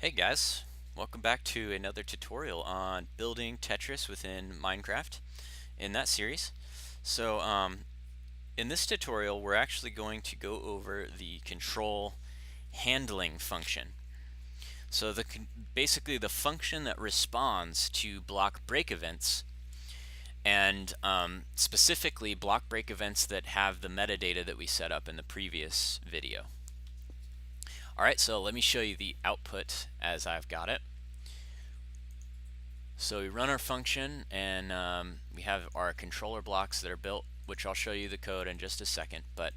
Hey guys, welcome back to another tutorial on building Tetris within Minecraft in that series. So in this tutorial we're actually going to go over the control handling function. So basically the function that responds to block break events and specifically block break events that have the metadata that we set up in the previous video. Alright, so let me show you the output as I've got it. So we run our function and we have our controller blocks that are built, which I'll show you the code in just a second. But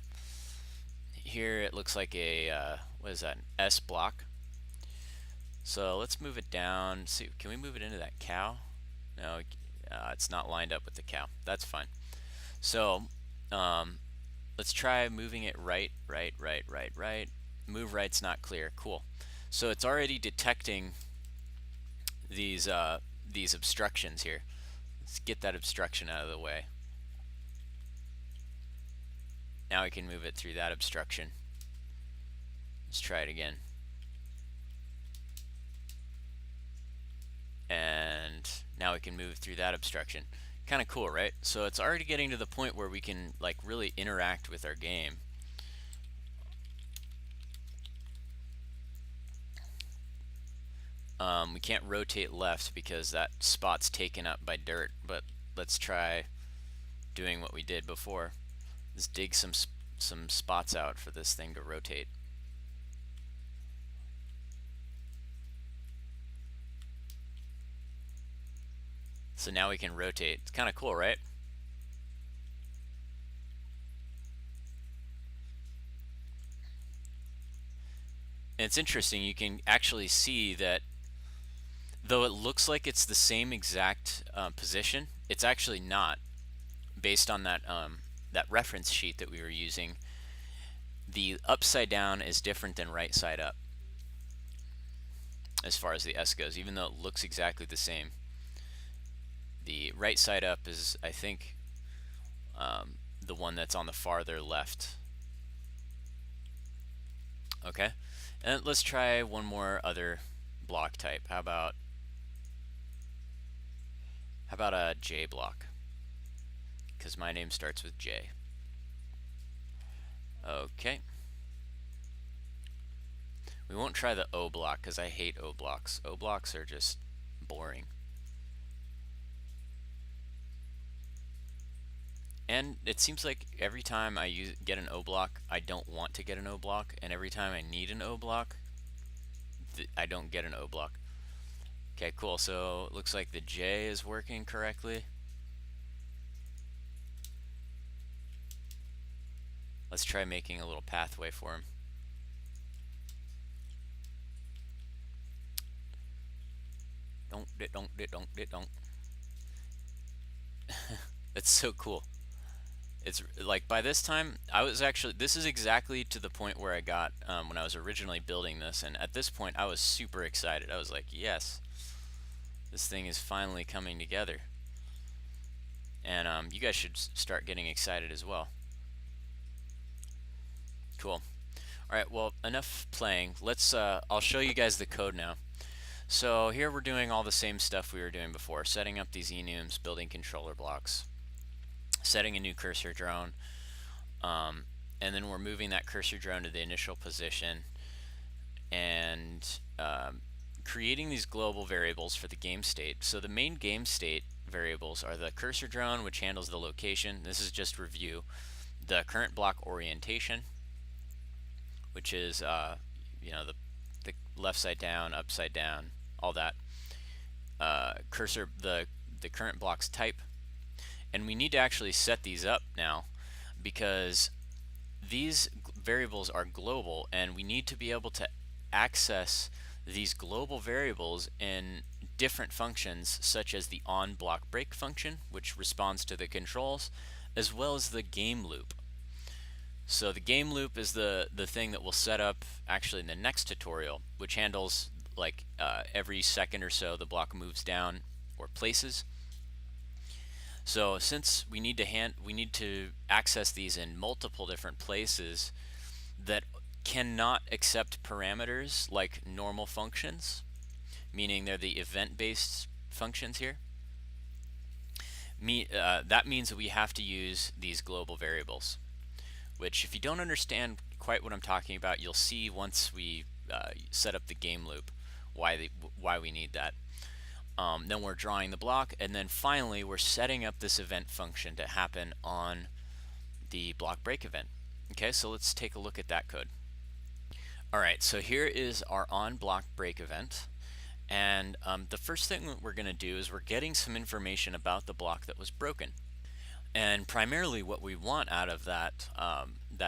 here it looks like a, what is that, an S block. So let's move it down. See, can we move it into that cow? No, it's not lined up with the cow. That's fine. So let's try moving it right. Move right's not clear. Cool. So it's already detecting these obstructions here. Let's get that obstruction out of the way. Now we can move it through that obstruction. Let's try it again. And now we can move through that obstruction. Kind of cool, right? So it's already getting to the point where we can like really interact with our game. We can't rotate left because that spot's taken up by dirt, but let's try doing what we did before. Let's dig some spots out for this thing to rotate. So now we can rotate. It's kind of cool, right? And it's interesting, you can actually see that though it looks like it's the same exact position, it's actually not. Based on that that reference sheet that we were using, the upside down is different than right side up as far as the S goes, even though it looks exactly the same. The right side up is, I think, the one that's on the farther left. Okay, and let's try one more other block type. How about a J block? Because my name starts with J. Okay. We won't try the O block because I hate O blocks. O blocks are just boring. And it seems like every time I get an O block, I don't want to get an O block, and every time I need an O block, I don't get an O block. Okay, cool. So it looks like the J is working correctly. Let's try making a little pathway for him. Don't. That's so cool. It's like by this time I was actually, this is exactly to the point where I got when I was originally building this, and at this point I was super excited. I was like, yes, this thing is finally coming together. And you guys should start getting excited as well. Cool. Alright, well, enough playing. Let's I'll show you guys the code now. So here we're doing all the same stuff we were doing before, setting up these enums, building controller blocks, setting a new cursor drone, and then we're moving that cursor drone to the initial position and creating these global variables for the game state. So the main game state variables are the cursor drone, which handles the location. This is just review. The current block orientation, which is you know, the left side down, upside down, all that. Cursor, the current block's type. And we need to actually set these up now because these variables are global, and we need to be able to access these global variables in different functions, such as the on block break function, which responds to the controls, as well as the game loop. So the game loop is the thing that we'll set up actually in the next tutorial, which handles like every second or so the block moves down or places. So since we need to access these in multiple different places that cannot accept parameters like normal functions, meaning they're the event-based functions here. That means that we have to use these global variables, which if you don't understand quite what I'm talking about, you'll see once we set up the game loop why we need that. Then we're drawing the block, and then finally we're setting up this event function to happen on the block break event. Okay, so let's take a look at that code. Alright, so here is our on block break event, and the first thing that we're going to do is we're getting some information about the block that was broken. And primarily what we want out of that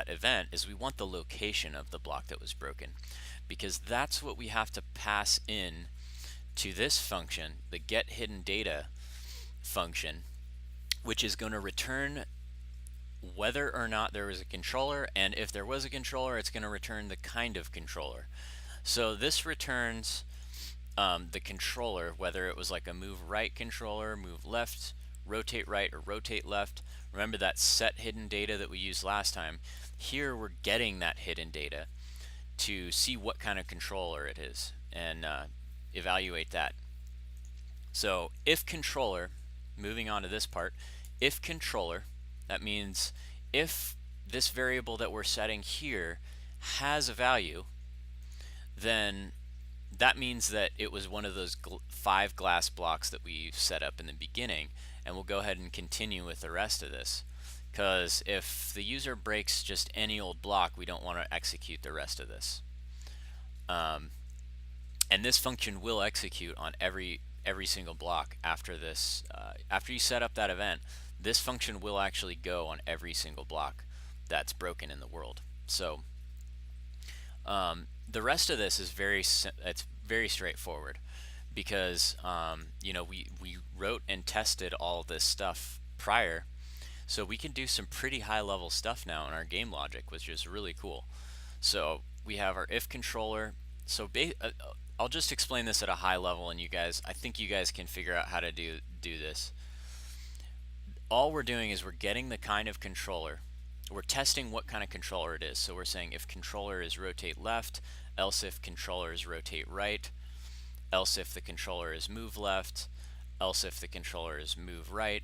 event is we want the location of the block that was broken, because that's what we have to pass in to this function, the get hidden data function, which is going to return whether or not there was a controller, and if there was a controller, it's going to return the kind of controller. So this returns the controller, whether it was like a move right controller, move left, rotate right, or rotate left. Remember that set hidden data that we used last time? Here we're getting that hidden data to see what kind of controller it is and evaluate that. So if controller, moving on to this part, if controller, that means if this variable that we're setting here has a value, then that means that it was one of those 5 glass blocks that we set up in the beginning, and we'll go ahead and continue with the rest of this, because if the user breaks just any old block, we don't want to execute the rest of this. And this function will execute on every single block after this. After you set up that event, this function will actually go on every single block that's broken in the world. So the rest of this is very straightforward, because you know, we wrote and tested all this stuff prior, so we can do some pretty high level stuff now in our game logic, which is really cool. So we have our if controller. So I'll just explain this at a high level, and I think you guys can figure out how to do this. All we're doing is we're getting the kind of controller. We're testing what kind of controller it is. So we're saying if controller is rotate left, else if controller is rotate right, else if the controller is move left, else if the controller is move right.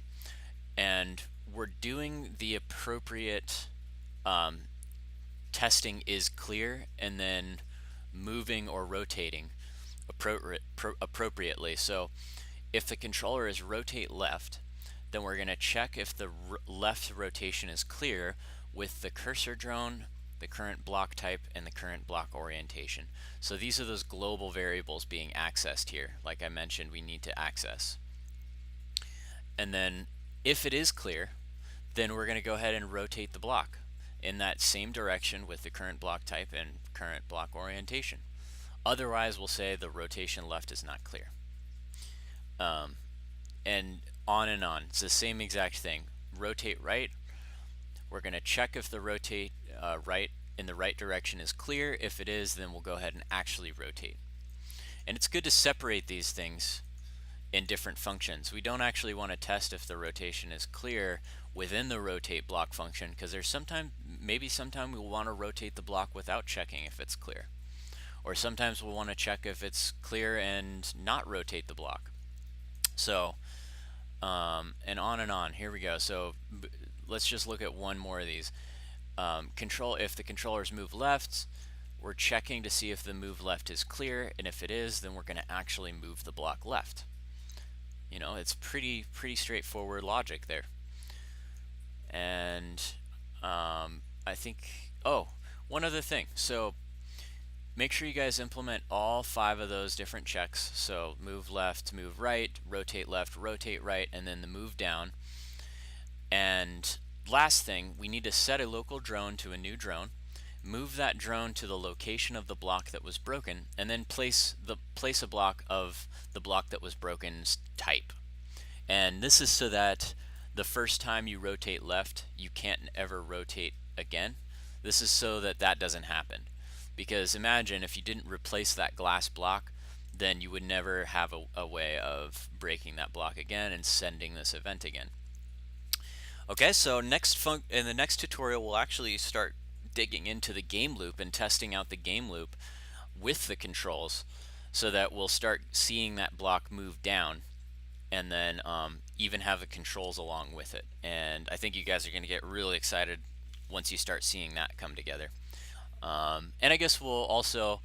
And we're doing the appropriate testing is clear, and then moving or rotating appropriately. So if the controller is rotate left, then we're going to check if the left rotation is clear with the cursor drone, the current block type, and the current block orientation. So these are those global variables being accessed here. Like I mentioned, we need to access. And then if it is clear, then we're going to go ahead and rotate the block in that same direction with the current block type and current block orientation. Otherwise, we'll say the rotation left is not clear. And on and on. It's the same exact thing. Rotate right. We're going to check if the rotate right in the right direction is clear. If it is, then we'll go ahead and actually rotate. And it's good to separate these things in different functions. We don't actually want to test if the rotation is clear within the rotate block function, because there's maybe sometime we'll want to rotate the block without checking if it's clear. Or sometimes we'll want to check if it's clear and not rotate the block. So, and on and on. Here we go. So let's just look at one more of these. If the controllers move left, we're checking to see if the move left is clear, and if it is, then we're going to actually move the block left. You know, it's pretty straightforward logic there. And I think, one other thing. So make sure you guys implement all 5 of those different checks. So move left, move right, rotate left, rotate right, and then the move down. And last thing, we need to set a local drone to a new drone, move that drone to the location of the block that was broken, and then place a block of the block that was broken's type. And this is so that the first time you rotate left, you can't ever rotate again. This is so that that doesn't happen. Because imagine if you didn't replace that glass block, then you would never have a way of breaking that block again and sending this event again. Okay, so in the next tutorial we'll actually start digging into the game loop and testing out the game loop with the controls so that we'll start seeing that block move down and then even have the controls along with it. And I think you guys are going to get really excited once you start seeing that come together. And I guess we'll also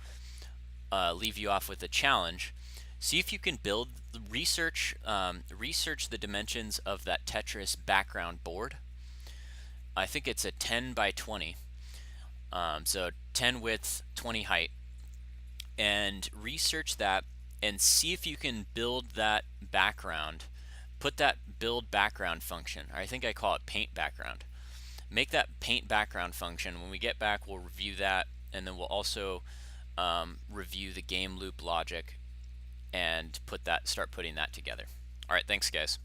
leave you off with a challenge. See if you can build, research the dimensions of that Tetris background board. I think it's a 10 by 20, so 10 width, 20 height, and research that and see if you can build that background. Put that build background function. I think I call it paint background. Make that paint background function. When we get back, we'll review that, and then we'll also review the game loop logic and start putting that together. All right, thanks guys.